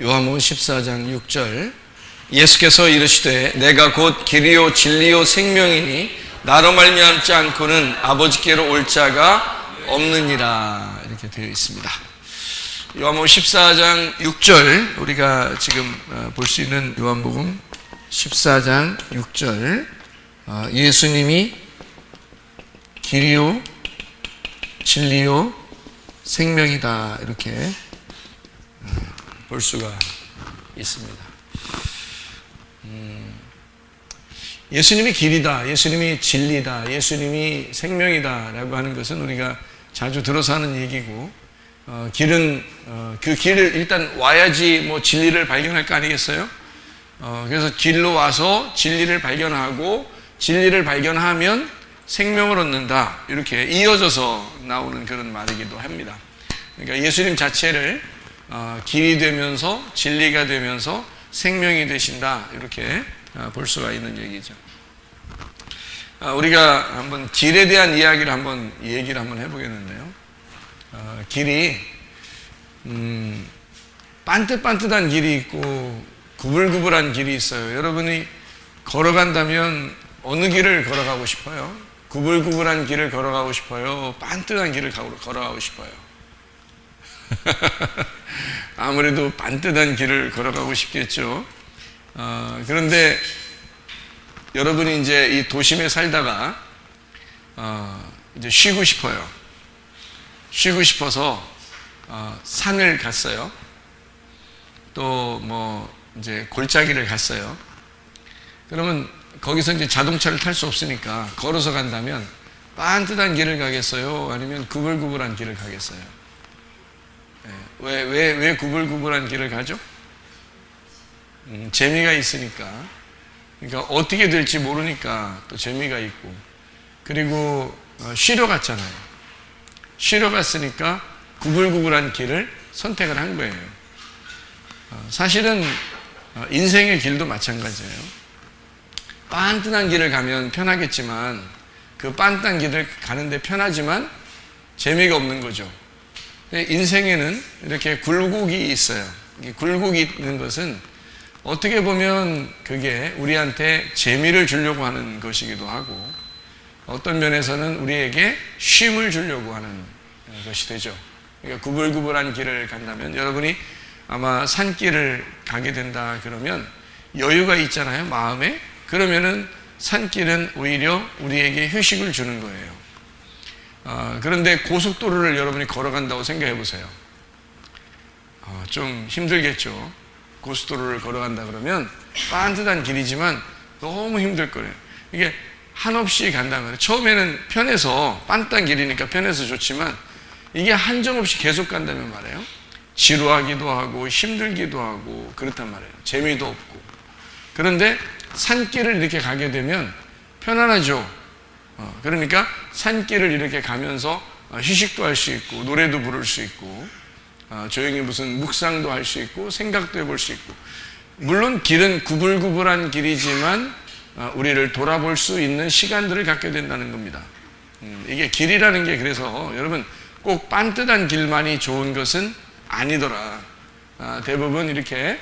요한복음 14장 6절 예수께서 이르시되 내가 곧 길이요 진리요 생명이니 나로 말미암지 않고는 아버지께로 올 자가 없느니라 이렇게 되어 있습니다. 요한복음 14장 6절 우리가 지금 볼 수 있는 요한복음 14장 6절 예수님이 길이요 진리요 생명이다 이렇게 볼 수가 있습니다. 예수님이 길이다, 예수님이 진리다, 예수님이 생명이다 라고 하는 것은 우리가 자주 들어서 하는 얘기고, 길은 그 길을 일단 와야지 뭐 진리를 발견할 거 아니겠어요? 그래서 길로 와서 진리를 발견하고 진리를 발견하면 생명을 얻는다 이렇게 이어져서 나오는 그런 말이기도 합니다. 그러니까 예수님 자체를 길이 되면서 진리가 되면서 생명이 되신다 이렇게 볼 수가 있는 얘기죠. 우리가 한번 길에 대한 이야기를 한번 해보겠는데요. 길이 반듯반듯한 길이 있고 구불구불한 길이 있어요. 여러분이 걸어간다면 어느 길을 걸어가고 싶어요? 구불구불한 길을 걸어가고 싶어요? 반듯한 길을 걸어가고 싶어요? 아무래도 반듯한 길을 걸어가고 싶겠죠. 그런데 여러분이 이제 이 도심에 살다가 이제 쉬고 싶어요. 쉬고 싶어서 산을 갔어요. 또 뭐 이제 골짜기를 갔어요. 그러면 거기서 이제 자동차를 탈 수 없으니까 걸어서 간다면 반듯한 길을 가겠어요? 아니면 구불구불한 길을 가겠어요? 왜 구불구불한 길을 가죠? 재미가 있으니까. 그러니까 어떻게 될지 모르니까 또 재미가 있고. 그리고 쉬러 갔잖아요. 쉬러 갔으니까 구불구불한 길을 선택을 한 거예요. 사실은 인생의 길도 마찬가지예요. 반듯한 길을 가면 편하겠지만 그 반듯한 길을 가는데 편하지만 재미가 없는 거죠. 인생에는 이렇게 굴곡이 있어요. 굴곡이 있는 것은 어떻게 보면 그게 우리한테 재미를 주려고 하는 것이기도 하고 어떤 면에서는 우리에게 쉼을 주려고 하는 것이 되죠. 그러니까 구불구불한 길을 간다면 여러분이 아마 산길을 가게 된다 그러면 여유가 있잖아요, 마음에. 그러면은 산길은 오히려 우리에게 휴식을 주는 거예요. 그런데 고속도로를 여러분이 걸어간다고 생각해 보세요. 좀 힘들겠죠. 고속도로를 걸어간다 그러면 반듯한 길이지만 너무 힘들 거예요. 이게 한없이 간다면 처음에는 편해서 반듯한 길이니까 편해서 좋지만 이게 한정없이 계속 간다면 말이에요. 지루하기도 하고 힘들기도 하고 그렇단 말이에요. 재미도 없고. 그런데 산길을 이렇게 가게 되면 편안하죠. 그러니까 산길을 이렇게 가면서 휴식도 할 수 있고 노래도 부를 수 있고 조용히 무슨 묵상도 할 수 있고 생각도 해볼 수 있고 물론 길은 구불구불한 길이지만 우리를 돌아볼 수 있는 시간들을 갖게 된다는 겁니다. 이게 길이라는 게 그래서 여러분 꼭 반듯한 길만이 좋은 것은 아니더라. 대부분 이렇게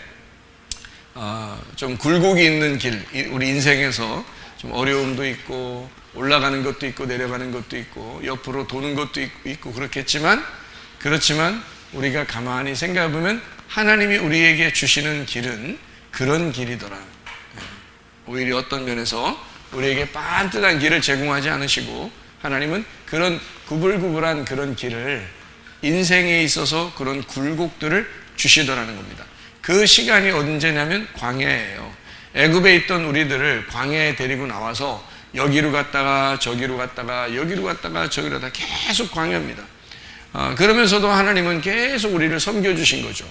좀 굴곡이 있는 길, 우리 인생에서 좀 어려움도 있고 올라가는 것도 있고 내려가는 것도 있고 옆으로 도는 것도 있고 그렇지만 우리가 가만히 생각해 보면 하나님이 우리에게 주시는 길은 그런 길이더라. 오히려 어떤 면에서 우리에게 반듯한 길을 제공하지 않으시고 하나님은 그런 구불구불한 그런 길을 인생에 있어서 그런 굴곡들을 주시더라는 겁니다. 그 시간이 언제냐면 광야예요. 애굽에 있던 우리들을 광야에 데리고 나와서 여기로 갔다가 저기로 갔다가 여기로 갔다가 저기로 갔다가 계속 광야입니다. 그러면서도 하나님은 계속 우리를 섬겨주신 거죠.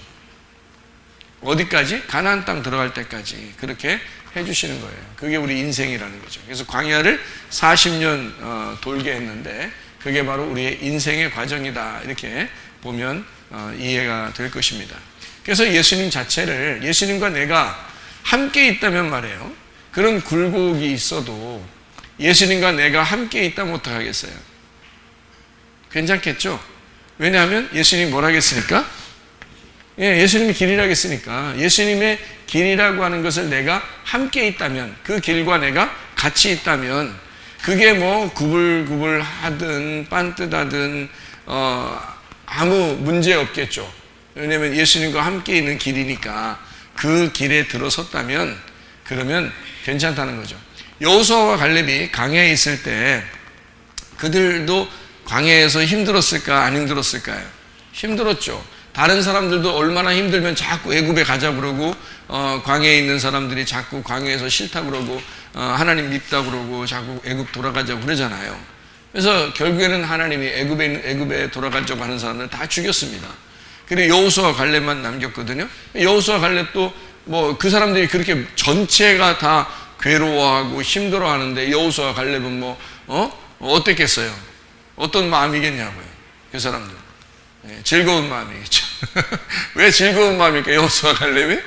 어디까지? 가나안 땅 들어갈 때까지 그렇게 해주시는 거예요. 그게 우리 인생이라는 거죠. 그래서 광야를 40년 돌게 했는데 그게 바로 우리의 인생의 과정이다 이렇게 보면 이해가 될 것입니다. 그래서 예수님 자체를 예수님과 내가 함께 있다면 말이에요. 그런 굴곡이 있어도 예수님과 내가 함께 있다면 어떡하겠어요? 괜찮겠죠? 왜냐하면 예수님이 뭐라 하겠습니까? 예, 예수님이 길이라고 했으니까 예수님의 길이라고 하는 것을 내가 함께 있다면, 그 길과 내가 같이 있다면 그게 뭐 구불구불 하든 빤듯하든 아무 문제 없겠죠. 왜냐하면 예수님과 함께 있는 길이니까 그 길에 들어섰다면 그러면 괜찮다는 거죠. 여호수아와 갈렙이 광야에 있을 때 그들도 광야에서 힘들었을까 안 힘들었을까요? 힘들었죠. 다른 사람들도 얼마나 힘들면 자꾸 애굽에 가자 그러고 광야에 있는 사람들이 자꾸 광야에서 싫다 그러고 하나님 밉다 그러고 자꾸 애굽 돌아가자고 그러잖아요. 그래서 결국에는 하나님이 애굽에 돌아가자고 하는 사람을 다 죽였습니다. 그리고 여호수아와 갈렙만 남겼거든요. 여호수아와 갈렙도 뭐 그 사람들이 그렇게 전체가 다 괴로워하고 힘들어하는데 여호수아와 갈렙은 뭐 어땠겠어요? 어떤 마음이겠냐고요. 그 사람들 즐거운 마음이겠죠. 왜 즐거운 마음일까? 여호수아와 갈렙이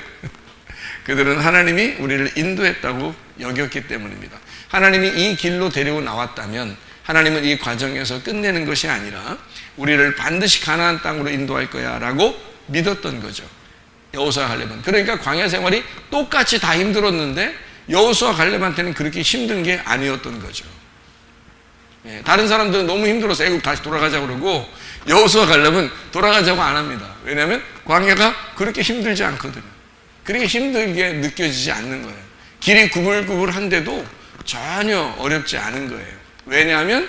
그들은 하나님이 우리를 인도했다고 여겼기 때문입니다. 하나님이 이 길로 데리고 나왔다면 하나님은 이 과정에서 끝내는 것이 아니라 우리를 반드시 가나안 땅으로 인도할 거야 라고 믿었던 거죠. 여호수아와 갈렙은. 그러니까 광야 생활이 똑같이 다 힘들었는데 여호수아와 갈렙한테는 그렇게 힘든 게 아니었던 거죠. 다른 사람들은 너무 힘들어서 애굽 다시 돌아가자 그러고 여호수아와 갈렙은 돌아가자고 안 합니다. 왜냐하면 광야가 그렇게 힘들지 않거든요. 그렇게 힘들게 느껴지지 않는 거예요. 길이 구불구불한데도 전혀 어렵지 않은 거예요. 왜냐하면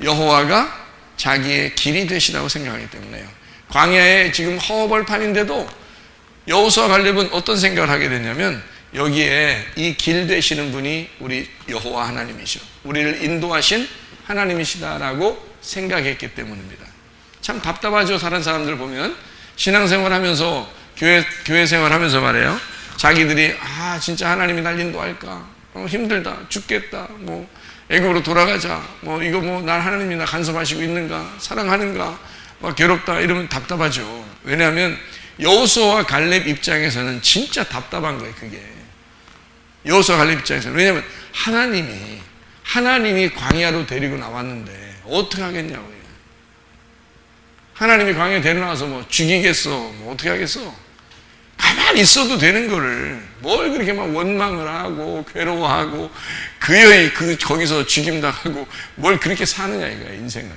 여호와가 자기의 길이 되시다고 생각하기 때문에요. 광야에 지금 허벌판인데도 여호수아와 갈렙은 어떤 생각을 하게 되냐면 여기에 이 길 되시는 분이 우리 여호와 하나님이시오. 우리를 인도하신 하나님이시다라고 생각했기 때문입니다. 참 답답하죠. 다른 사람들 보면 신앙생활 하면서 교회 생활하면서 말이에요. 자기들이 진짜 하나님이 날 인도할까? 힘들다, 죽겠다, 뭐 애굽으로 돌아가자, 뭐 이거 뭐 날 하나님이 나 간섭하시고 있는가, 사랑하는가, 막 괴롭다 이러면 답답하죠. 왜냐하면 여호수아와 갈렙 입장에서는 진짜 답답한 거예요. 그게 여호수아 갈렙 입장에서는. 왜냐하면 하나님이 광야로 데리고 나왔는데 어떻게 하겠냐고요. 하나님이 광야에 데리고 나와서 뭐 죽이겠어, 뭐 어떻게 하겠어. 가만히 있어도 되는 거를 뭘 그렇게 막 원망을 하고 괴로워하고 거기서 죽임당하고 뭘 그렇게 사느냐 이거야, 인생을.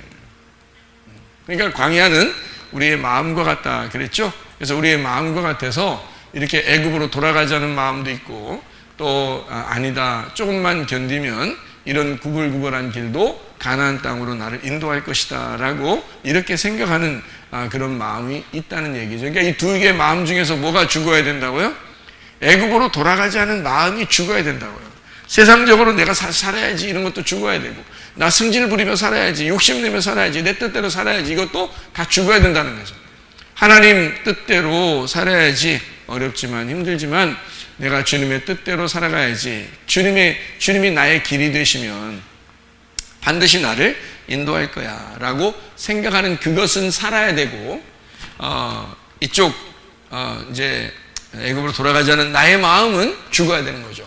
그러니까 광야는 우리의 마음과 같다 그랬죠. 그래서 우리의 마음과 같아서 이렇게 애굽으로 돌아가자는 마음도 있고 또 아니다, 조금만 견디면 이런 구불구불한 길도 가나안 땅으로 나를 인도할 것이다 라고 이렇게 생각하는 그런 마음이 있다는 얘기죠. 그러니까 이 두 개의 마음 중에서 뭐가 죽어야 된다고요? 애굽으로 돌아가지 않은 마음이 죽어야 된다고요. 세상적으로 내가 살아야지 이런 것도 죽어야 되고, 나 승질 부리며 살아야지, 욕심내며 살아야지, 내 뜻대로 살아야지, 이것도 다 죽어야 된다는 거죠. 하나님 뜻대로 살아야지. 어렵지만 힘들지만 내가 주님의 뜻대로 살아가야지. 주님이 나의 길이 되시면 반드시 나를 인도할 거야 라고 생각하는 그것은 살아야 되고, 이쪽 이제 애굽으로 돌아가자는 나의 마음은 죽어야 되는 거죠.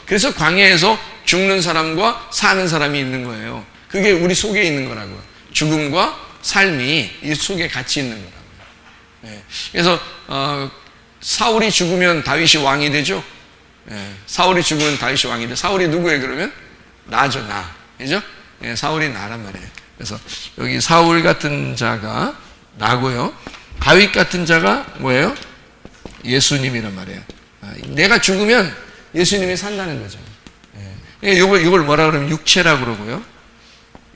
그래서 광야에서 죽는 사람과 사는 사람이 있는 거예요. 그게 우리 속에 있는 거라고요. 죽음과 삶이 이 속에 같이 있는 거라고요. 그래서 사울이 죽으면 다윗이 왕이 되죠. 사울이 죽으면 다윗이 왕이 돼. 사울이 누구예요 그러면? 나죠, 나. 그죠? 사울이 나란 말이에요. 그래서 여기 사울 같은 자가 나고요. 다윗 같은 자가 뭐예요? 예수님이란 말이에요. 내가 죽으면 예수님이 산다는 거죠. 이걸 뭐라 그러면 육체라 그러고요.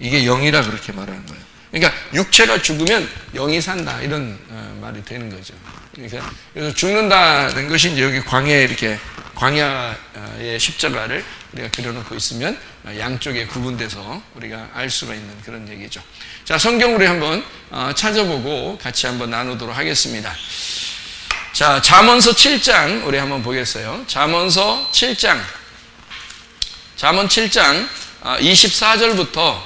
이게 영이라 그렇게 말하는 거예요. 그러니까 육체가 죽으면 영이 산다 이런 말이 되는 거죠. 그러니까 그래서 죽는다는 것이 이제 여기 광야의 십자가를 우리가 그려놓고 있으면 양쪽에 구분돼서 우리가 알 수가 있는 그런 얘기죠. 자, 성경으로 한번 찾아보고 같이 한번 나누도록 하겠습니다. 자, 잠언서 7장 우리 한번 보겠어요. 잠언서 7장 24절부터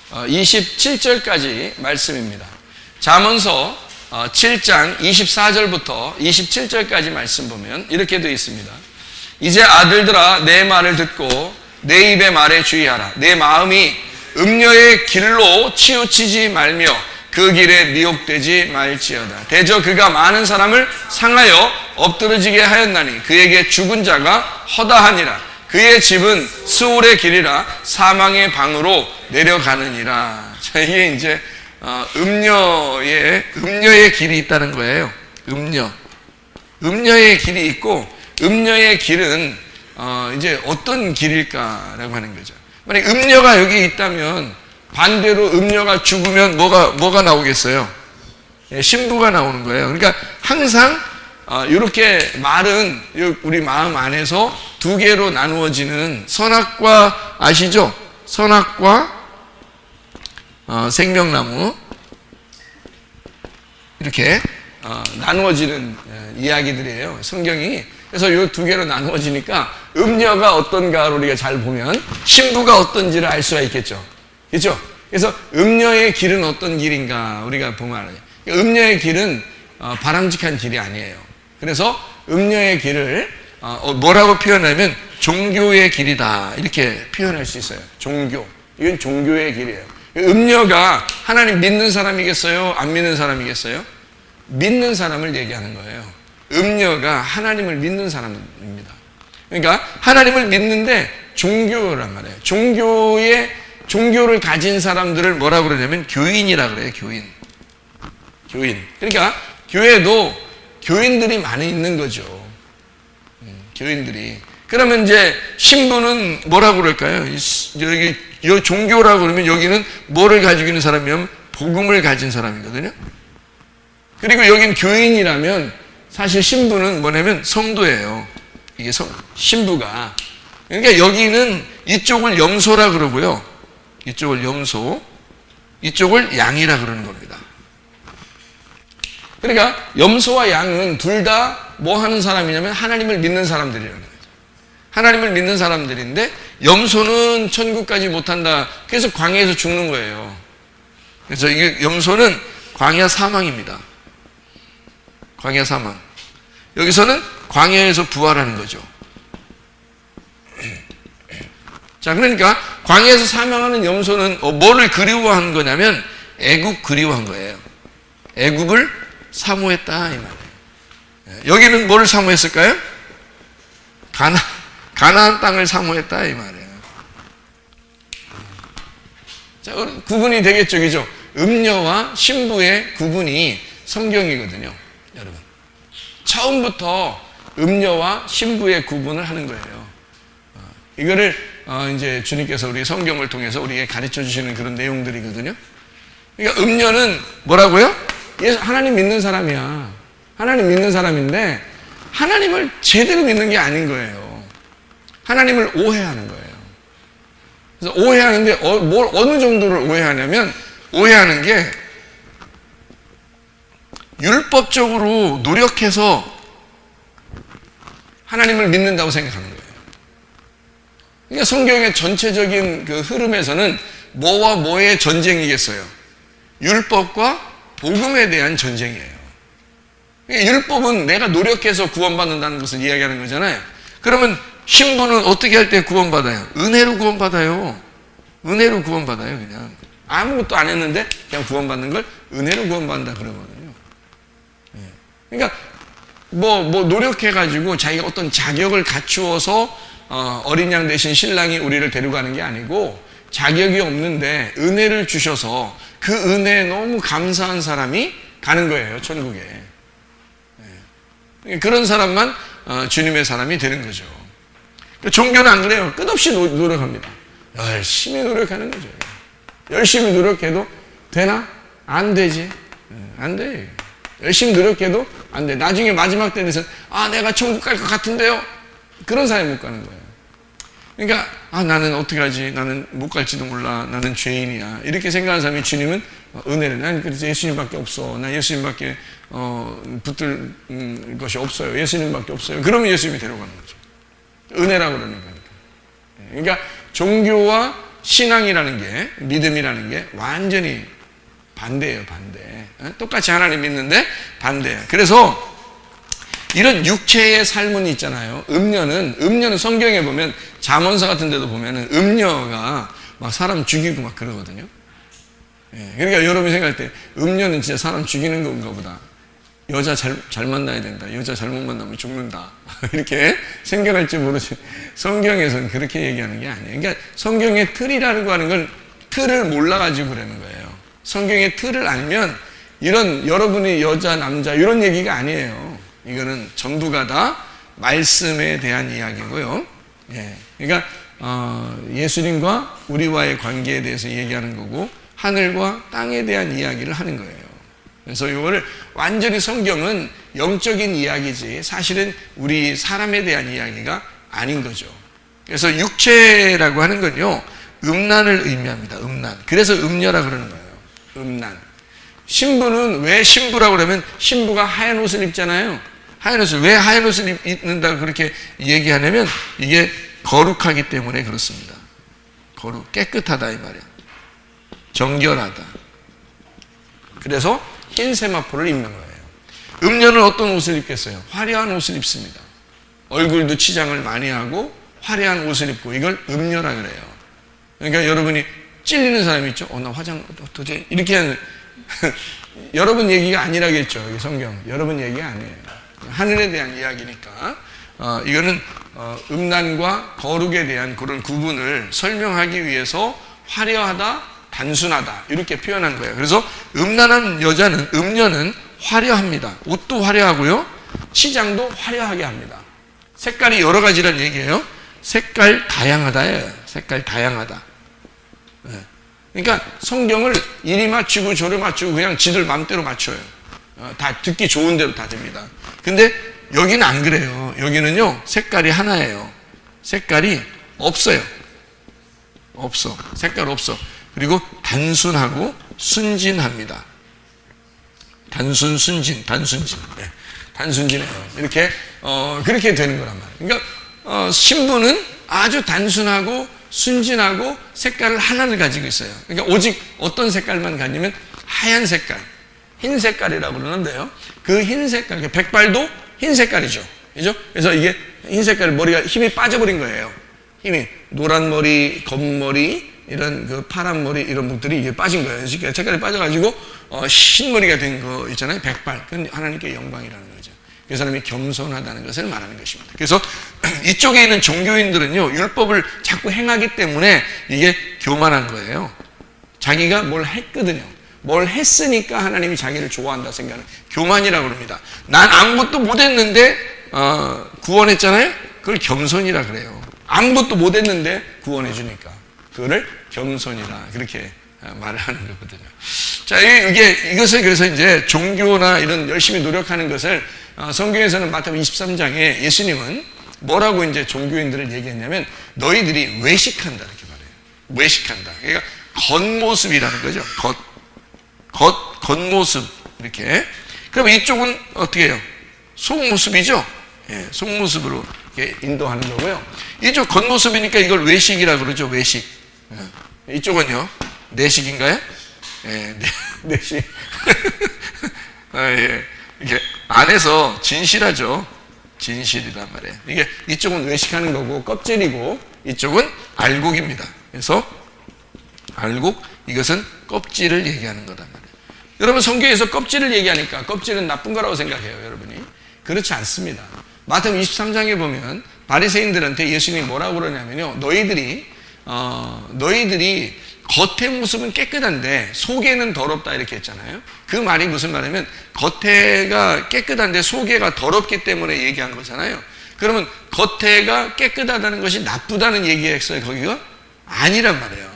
27절까지 말씀입니다. 잠언서 7장 24절부터 27절까지 말씀 보면 이렇게 되어 있습니다. 이제 아들들아 내 말을 듣고 내 입의 말에 주의하라. 내 마음이 음녀의 길로 치우치지 말며 그 길에 미혹되지 말지어다. 대저 그가 많은 사람을 상하여 엎드러지게 하였나니 그에게 죽은 자가 허다하니라. 그의 집은 스올의 길이라 사망의 방으로 내려가느니라. 자, 이게 이제 음녀의 길이 있다는 거예요. 음녀의 길이 있고, 음녀의 길은 이제 어떤 길일까라고 하는 거죠. 만약 음녀가 여기 있다면 반대로 음녀가 죽으면 뭐가 나오겠어요? 신부가 나오는 거예요. 그러니까 항상 이렇게 말은 우리 마음 안에서 두 개로 나누어지는 선악과, 아시죠? 선악과 생명나무, 이렇게 나누어지는 이야기들이에요, 성경이. 그래서 이 두 개로 나누어지니까 음녀가 어떤가를 우리가 잘 보면 신부가 어떤지를 알 수가 있겠죠. 그렇죠? 그래서 음녀의 길은 어떤 길인가 우리가 보면 알아요. 음녀의 길은 바람직한 길이 아니에요. 그래서 음녀의 길을 뭐라고 표현하면 종교의 길이다, 이렇게 표현할 수 있어요. 종교. 이건 종교의 길이에요. 음녀가 하나님 믿는 사람이겠어요? 안 믿는 사람이겠어요? 믿는 사람을 얘기하는 거예요. 음녀가 하나님을 믿는 사람입니다. 그러니까 하나님을 믿는데 종교란 말이에요. 종교를 가진 사람들을 뭐라고 그러냐면 교인이라 그래요. 교인. 그러니까 교회도 교인들이 많이 있는 거죠. 교인들이. 그러면 이제 신부는 뭐라고 그럴까요? 여기 종교라고 그러면 여기는 뭐를 가지고 있는 사람이면 복음을 가진 사람이거든요. 그리고 여긴 교인이라면 사실 신부는 뭐냐면 성도예요. 이게 신부가. 그러니까 여기는 이쪽을 염소라 그러고요. 이쪽을 염소, 이쪽을 양이라 그러는 겁니다. 그러니까 염소와 양은 둘 다 뭐 하는 사람이냐면 하나님을 믿는 사람들이라는 거죠. 하나님을 믿는 사람들인데 염소는 천국까지 못한다. 그래서 광야에서 죽는 거예요. 그래서 이게 염소는 광야 사망입니다. 광야 사망. 여기서는 광야에서 부활하는 거죠. 자, 그러니까 광야에서 사망하는 염소는 뭐를 그리워하는 거냐면 애굽 그리워한 거예요. 애굽을 사모했다 이 말이에요. 여기는 뭐를 사모했을까요? 가나안 땅을 사모했다 이 말이에요. 자, 구분이 되겠죠, 그죠? 음녀와 신부의 구분이 성경이거든요, 여러분. 처음부터 음녀와 신부의 구분을 하는 거예요. 이거를 이제 주님께서 우리 성경을 통해서 우리에게 가르쳐 주시는 그런 내용들이거든요. 그러니까 음녀는 뭐라고요? 하나님 믿는 사람이야. 하나님 믿는 사람인데 하나님을 제대로 믿는 게 아닌 거예요. 하나님을 오해하는 거예요. 그래서 오해하는데 어느 정도를 오해하냐면 오해하는 게 율법적으로 노력해서 하나님을 믿는다고 생각하는 거예요. 그러니까 성경의 전체적인 그 흐름에서는 뭐와 뭐의 전쟁이겠어요? 율법과 복음에 대한 전쟁이에요. 그러니까 율법은 내가 노력해서 구원받는다는 것을 이야기하는 거잖아요. 그러면 신부는 어떻게 할 때 구원받아요? 은혜로 구원받아요. 은혜로 구원받아요. 그냥 아무것도 안 했는데 그냥 구원받는 걸 은혜로 구원받는다 그러거든요. 그러니까 뭐 노력해가지고 자기가 어떤 자격을 갖추어서 어린 양 대신 신랑이 우리를 데려가는 게 아니고 자격이 없는데 은혜를 주셔서 그 은혜에 너무 감사한 사람이 가는 거예요, 천국에. 그런 사람만 주님의 사람이 되는 거죠. 종교는 안 그래요. 끝없이 노력합니다. 열심히 노력하는 거죠. 열심히 노력해도 되나? 안 되지. 안 돼. 열심히 노력해도 안 돼. 나중에 마지막 때 돼서 내가 천국 갈 것 같은데요. 그런 사람이 못 가는 거예요. 그러니까 나는 어떻게 하지? 나는 못 갈지도 몰라. 나는 죄인이야. 이렇게 생각하는 사람이 주님은 은혜를, 난 그래서 예수님밖에 없어. 난 예수님밖에 붙들 것이 없어요. 예수님밖에 없어요. 그러면 예수님이 데려가는 거죠. 은혜라고 그러는 거니까. 그러니까 종교와 신앙이라는 게, 믿음이라는 게 완전히 반대예요, 반대. 똑같이 하나님 믿는데 반대예요. 그래서 이런 육체의 삶은 있잖아요. 음녀는 성경에 보면 잠언서 같은 데도 보면은 음녀가 막 사람 죽이고 막 그러거든요. 예, 그러니까 여러분이 생각할 때 음녀는 진짜 사람 죽이는 건가 보다. 여자 잘 만나야 된다. 여자 잘못 만나면 죽는다. 이렇게 생각할지 모르지. 성경에서는 그렇게 얘기하는 게 아니에요. 그러니까 성경의 틀이라고 하는 건 틀을 몰라가지고 그러는 거예요. 성경의 틀을 알면 이런 여러분이 여자, 남자 이런 얘기가 아니에요. 이거는 전부가 다 말씀에 대한 이야기고요. 예, 그러니까 예수님과 우리와의 관계에 대해서 얘기하는 거고 하늘과 땅에 대한 이야기를 하는 거예요. 그래서 이거를 완전히 성경은 영적인 이야기지 사실은 우리 사람에 대한 이야기가 아닌 거죠. 그래서 육체라고 하는 건요 음란을 의미합니다. 음란. 그래서 음녀라 그러는 거예요. 음란. 신부는 왜 신부라고 그러면 신부가 하얀 옷을 입잖아요. 하얀 옷을 왜 하얀 옷을 입는다고 그렇게 얘기하냐면 이게 거룩하기 때문에 그렇습니다. 거룩, 깨끗하다 이 말이야. 정결하다. 그래서 흰 세마포를 입는 거예요. 음녀는 어떤 옷을 입겠어요? 화려한 옷을 입습니다. 얼굴도 치장을 많이 하고 화려한 옷을 입고 이걸 음녀라 그래요. 그러니까 여러분이 찔리는 사람이 있죠. 나 화장 도저히 이렇게 하는 여러분 얘기가 아니라겠죠. 성경 여러분 얘기가 아니에요. 하늘에 대한 이야기니까 이거는 음란과 거룩에 대한 그런 구분을 설명하기 위해서 화려하다 단순하다 이렇게 표현한 거예요. 그래서 음란한 여자는 음녀는 화려합니다. 옷도 화려하고요. 치장도 화려하게 합니다. 색깔이 여러 가지란 얘기예요. 색깔 다양하다예요. 색깔 다양하다. 네. 그러니까 성경을 이리 맞추고 저리 맞추고 그냥 지들 맘대로 맞춰요. 다 듣기 좋은 대로 다 됩니다. 근데 여기는 안 그래요. 여기는요 색깔이 하나예요. 색깔이 없어요. 없어. 색깔 없어. 그리고 단순하고 순진합니다. 단순진. 네. 단순진해요. 이렇게 그렇게 되는 거란 말이에요. 그러니까 신부는 아주 단순하고 순진하고 색깔을 하나를 가지고 있어요. 그러니까 오직 어떤 색깔만 가지면 하얀 색깔, 흰 색깔이라고 그러는데요. 그 흰 색깔, 백발도 흰 색깔이죠. 그죠? 그래서 이게 흰 색깔 머리가 힘이 빠져버린 거예요. 힘이 노란 머리, 검은 머리, 이런 그 파란 머리 이런 분들이 이게 빠진 거예요. 색깔이 빠져가지고 흰머리가 된 거 있잖아요. 백발. 그건 하나님께 영광이라는 거죠. 그 사람이 겸손하다는 것을 말하는 것입니다. 그래서 이쪽에 있는 종교인들은요 율법을 자꾸 행하기 때문에 이게 교만한 거예요. 자기가 뭘 했거든요. 뭘 했으니까 하나님이 자기를 좋아한다 생각하는 교만이라고 합니다. 난 아무것도 못했는데 구원했잖아요. 그걸 겸손이라 그래요. 아무것도 못했는데 구원해 주니까 그거를 겸손이라 그렇게 말을 하는 거거든요. 자, 이것을 그래서 이제 종교나 이런 열심히 노력하는 것을 성경에서는 마태복음 23장에 예수님은 뭐라고 이제 종교인들을 얘기했냐면 너희들이 외식한다 이렇게 말해요. 외식한다. 그러니까 겉모습이라는 거죠. 겉모습 이렇게. 그럼 이쪽은 어떻게 해요? 속모습이죠. 예, 속모습으로 이렇게 인도하는 거고요. 이쪽 겉모습이니까 이걸 외식이라고 그러죠. 외식. 예. 이쪽은요. 내식인가요? 예, 내식. 예. 이게 안에서 진실하죠. 진실이란 말이에요. 이게 이쪽은 외식하는 거고 껍질이고 이쪽은 알곡입니다. 그래서 알곡 이것은 껍질을 얘기하는 거란 말이에요. 여러분 성경에서 껍질을 얘기하니까 껍질은 나쁜 거라고 생각해요, 여러분이. 그렇지 않습니다. 마태복음 23장에 보면 바리새인들한테 예수님이 뭐라고 그러냐면요. 너희들이 겉의 모습은 깨끗한데 속에는 더럽다 이렇게 했잖아요. 그 말이 무슨 말이냐면 겉에가 깨끗한데 속에가 더럽기 때문에 얘기한 거잖아요. 그러면 겉에가 깨끗하다는 것이 나쁘다는 얘기였어요, 거기가? 아니란 말이에요.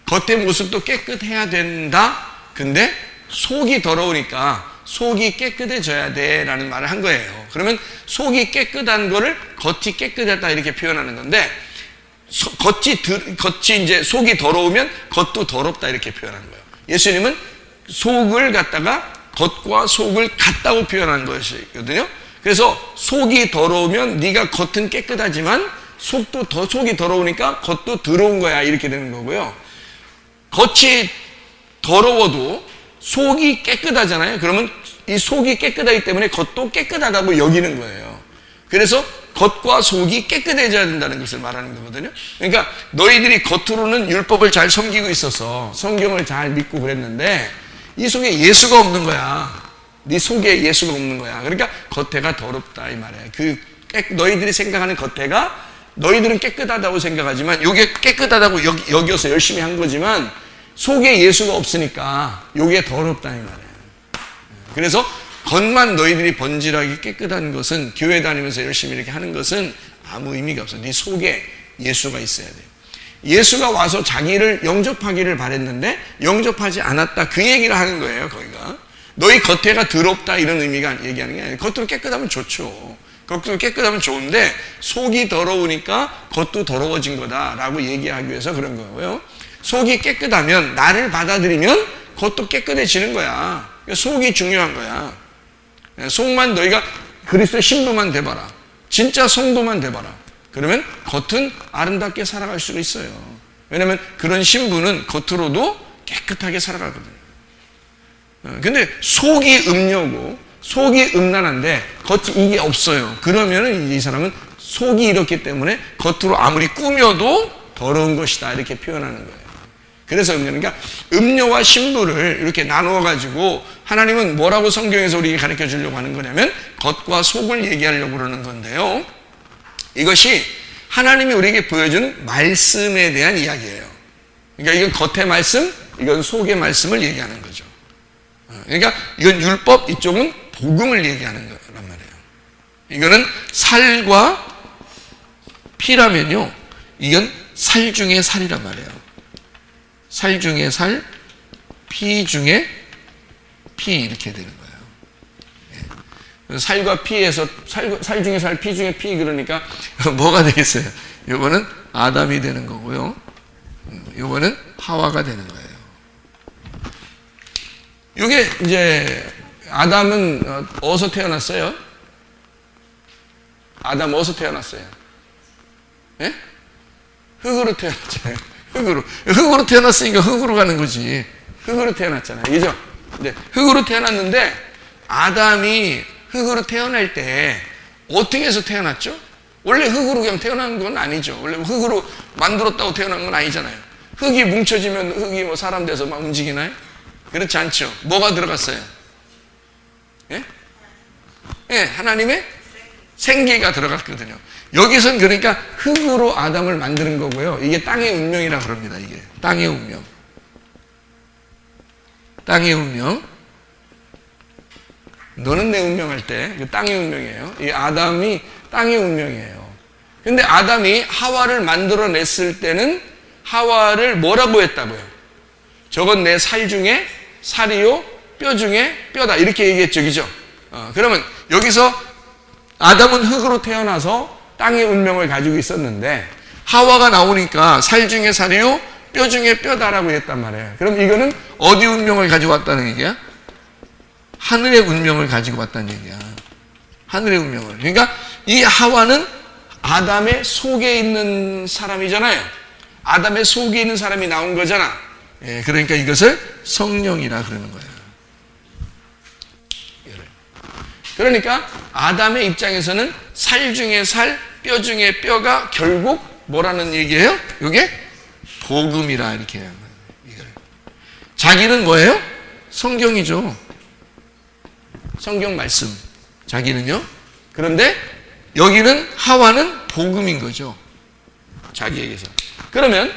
겉의 모습도 깨끗해야 된다. 근데 속이 더러우니까 속이 깨끗해져야 돼 라는 말을 한 거예요. 그러면 속이 깨끗한 거를 겉이 깨끗하다 이렇게 표현하는 건데 겉이 이제 속이 더러우면 겉도 더럽다 이렇게 표현하는 거예요. 예수님은 속을 갖다가 겉과 속을 같다고 표현한 것이거든요. 그래서 속이 더러우면 네가 겉은 깨끗하지만 속이 더러우니까 겉도 더러운 거야 이렇게 되는 거고요. 겉이 더러워도 속이 깨끗하잖아요. 그러면 이 속이 깨끗하기 때문에 겉도 깨끗하다고 여기는 거예요. 그래서 겉과 속이 깨끗해져야 된다는 것을 말하는 거거든요. 그러니까 너희들이 겉으로는 율법을 잘 섬기고 있어서 성경을 잘 믿고 그랬는데 이 속에 예수가 없는 거야. 네 속에 예수가 없는 거야. 그러니까 겉에가 더럽다 이 말이야. 너희들이 생각하는 겉에가 너희들은 깨끗하다고 생각하지만 이게 깨끗하다고 여겨서 열심히 한 거지만 속에 예수가 없으니까 이게 더럽다 이 말이야. 그래서 겉만 너희들이 번지르하게 깨끗한 것은 교회 다니면서 열심히 이렇게 하는 것은 아무 의미가 없어. 네 속에 예수가 있어야 돼. 예수가 와서 자기를 영접하기를 바랬는데 영접하지 않았다 그 얘기를 하는 거예요. 거기가 너희 겉에가 더럽다 이런 의미가 얘기하는 게 아니에요. 겉으로 깨끗하면 좋죠. 겉으로 깨끗하면 좋은데 속이 더러우니까 겉도 더러워진 거다라고 얘기하기 위해서 그런 거고요. 속이 깨끗하면 나를 받아들이면 겉도 깨끗해지는 거야. 속이 중요한 거야. 속만 너희가 그리스도의 신부만 돼봐라. 진짜 성도만 돼봐라. 그러면 겉은 아름답게 살아갈 수 있어요. 왜냐하면 그런 신부는 겉으로도 깨끗하게 살아가거든요. 근데 속이 음녀고 속이 음란한데 겉이 이게 없어요. 그러면은 이 사람은 속이 이렇기 때문에 겉으로 아무리 꾸며도 더러운 것이다 이렇게 표현하는 거예요. 그래서 그러니까 음녀와 신부를 이렇게 나누어 가지고 하나님은 뭐라고 성경에서 우리에게 가르쳐 주려고 하는 거냐면 겉과 속을 얘기하려고 그러는 건데요. 이것이 하나님이 우리에게 보여준 말씀에 대한 이야기예요. 그러니까 이건 겉의 말씀, 이건 속의 말씀을 얘기하는 거죠. 그러니까 이건 율법, 이쪽은 복음을 얘기하는 거란 말이에요. 이거는 살과 피라면요, 이건 살 중에 살이란 말이에요. 살 중에 살, 피 중에 피 이렇게 되는 거예요. 살과 피에서 살 중에 살, 피 중에 피 그러니까 뭐가 되겠어요? 이거는 아담이 되는 거고요. 이거는 하와가 되는 거예요. 이게 이제 아담은 어디서 태어났어요? 아담 어디서 태어났어요? 예? 흙으로 태어났잖아요. 흙으로 태어났으니까 흙으로 가는 거지. 흙으로 태어났잖아요. 그죠? 네. 흙으로 태어났는데 아담이 흙으로 태어날 때 어떻게 해서 태어났죠? 원래 흙으로 그냥 태어난 건 아니죠. 원래 흙으로 만들었다고 태어난 건 아니잖아요. 흙이 뭉쳐지면 흙이 뭐 사람 돼서 막 움직이나요? 그렇지 않죠. 뭐가 들어갔어요? 예? 예, 하나님의 생기가 들어갔거든요. 여기선 그러니까 흙으로 아담을 만드는 거고요. 이게 땅의 운명이라 그럽니다. 이게 땅의 운명. 땅의 운명. 너는 내 운명 할 때 그 땅의 운명이에요. 이 아담이 땅의 운명이에요. 근데 아담이 하와를 만들어냈을 때는 하와를 뭐라고 했다고요? 저건 내 살 중에 살이요, 뼈 중에 뼈다. 이렇게 얘기했죠. 그죠? 그러면 여기서 아담은 흙으로 태어나서 땅의 운명을 가지고 있었는데 하와가 나오니까 살 중에 살이요, 뼈 중에 뼈다라고 했단 말이에요. 그럼 이거는 어디 운명을 가지고 왔다는 얘기야? 하늘의 운명을 가지고 왔다는 얘기야. 하늘의 운명을. 그러니까 이 하와는 아담의 속에 있는 사람이잖아요. 아담의 속에 있는 사람이 나온 거잖아. 예, 그러니까 이것을 성령이라 그러는 거예요. 그러니까 아담의 입장에서는 살 중에 살, 뼈 중에 뼈가 결국 뭐라는 얘기예요? 이게 복음이라 이렇게 해요. 자기는 뭐예요? 성경이죠. 성경 말씀. 자기는요. 그런데 여기는 하와는 복음인 거죠. 자기에게서. 그러면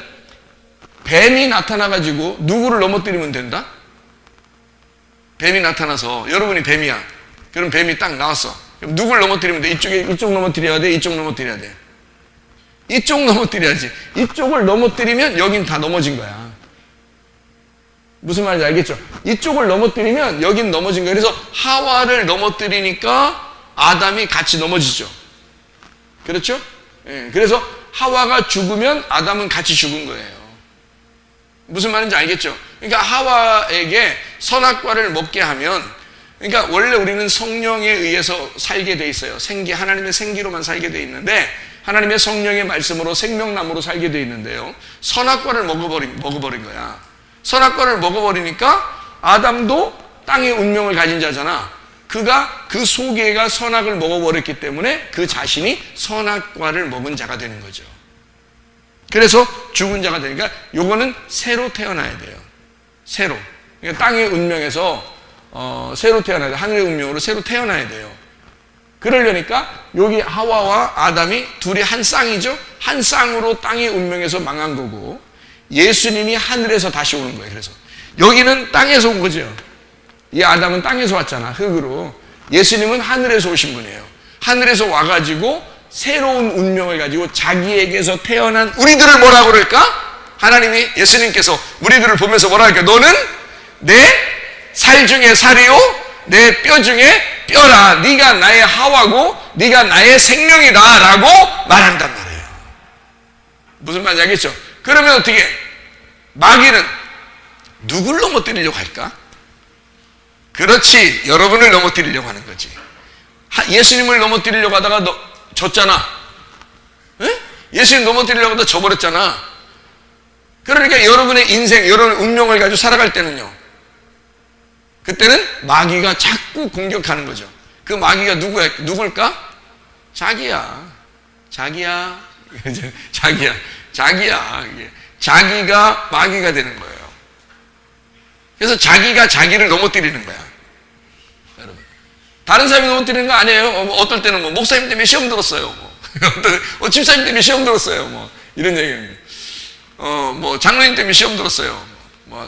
뱀이 나타나가지고 누구를 넘어뜨리면 된다? 뱀이 나타나서 여러분이 뱀이야. 그럼 뱀이 딱 나왔어. 그럼 누굴 넘어뜨리면 돼? 이쪽 넘어뜨려야 돼? 이쪽 넘어뜨려야 돼? 이쪽 넘어뜨려야지. 이쪽을 넘어뜨리면 여긴 다 넘어진 거야. 무슨 말인지 알겠죠? 이쪽을 넘어뜨리면 여긴 넘어진 거야. 그래서 하와를 넘어뜨리니까 아담이 같이 넘어지죠. 그렇죠? 예, 그래서 하와가 죽으면 아담은 같이 죽은 거예요. 무슨 말인지 알겠죠? 그러니까 하와에게 선악과를 먹게 하면, 그러니까 원래 우리는 성령에 의해서 살게 돼 있어요. 하나님의 생기로만 살게 돼 있는데 하나님의 성령의 말씀으로 생명나무로 살게 돼 있는데요. 선악과를 먹어버린 거야. 선악과를 먹어버리니까 아담도 땅의 운명을 가진 자잖아. 그가 그 소개가 선악을 먹어버렸기 때문에 그 자신이 선악과를 먹은 자가 되는 거죠. 그래서 죽은 자가 되니까 요거는 새로 태어나야 돼요. 새로. 그러니까 땅의 운명에서 새로 태어나야 돼요. 하늘의 운명으로 새로 태어나야 돼요. 그러려니까 여기 하와와 아담이 둘이 한 쌍이죠. 한 쌍으로 땅의 운명에서 망한 거고 예수님이 하늘에서 다시 오는 거예요. 그래서 여기는 땅에서 온 거죠. 이 아담은 땅에서 왔잖아. 흙으로. 예수님은 하늘에서 오신 분이에요. 하늘에서 와가지고 새로운 운명을 가지고 자기에게서 태어난 우리들을 뭐라고 그럴까? 하나님이 예수님께서 우리들을 보면서 뭐라 할까? 너는 내 살 중에 살이요 내 뼈 중에 뼈라. 네가 나의 하와고 네가 나의 생명이다 라고 말한단 말이에요. 무슨 말인지 알겠죠? 그러면 어떻게 마귀는 누굴 넘어뜨리려고 할까? 그렇지, 여러분을 넘어뜨리려고 하는 거지. 예수님을 넘어뜨리려고 하다가 졌잖아. 에? 예수님 넘어뜨리려고 하다가 져버렸잖아. 그러니까 여러분의 인생, 여러분의 운명을 가지고 살아갈 때는요, 그때는 마귀가 자꾸 공격하는 거죠. 그 마귀가 누굴까? 자기야. 자기야. 자기가 마귀가 되는 거예요. 그래서 자기가 자기를 넘어뜨리는 거야. 여러분. 다른 사람이 넘어뜨리는 거 아니에요. 어떨 때는 뭐 목사님 때문에 시험 들었어요. 집사님 때문에 시험 들었어요. 이런 얘기는. 뭐 장로님 때문에 시험 들었어요.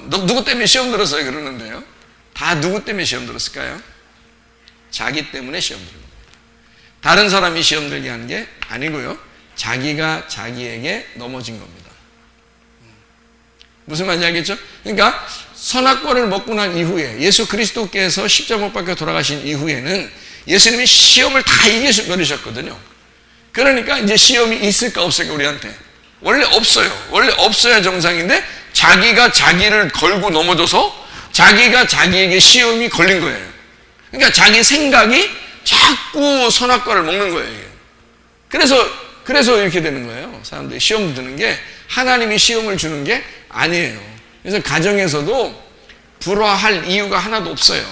누구 때문에 시험 들었어요. 그러는데요. 다 누구 때문에 시험 들었을까요? 자기 때문에 시험 들은 겁니다. 다른 사람이 시험 들게 하는 게 아니고요. 자기가 자기에게 넘어진 겁니다. 무슨 말인지 알겠죠? 그러니까 선악과를 먹고 난 이후에 예수 그리스도께서 십자가 못 박혀 돌아가신 이후에는 예수님이 시험을 다 이겨버리셨거든요. 그러니까 이제 시험이 있을까 없을까 우리한테. 원래 없어요. 원래 없어야 정상인데 자기가 자기를 걸고 넘어져서 자기가 자기에게 시험이 걸린 거예요. 그러니까 자기 생각이 자꾸 선악과를 먹는 거예요. 이게. 그래서 이렇게 되는 거예요. 사람들이 시험 드는 게 하나님이 시험을 주는 게 아니에요. 그래서 가정에서도 불화할 이유가 하나도 없어요.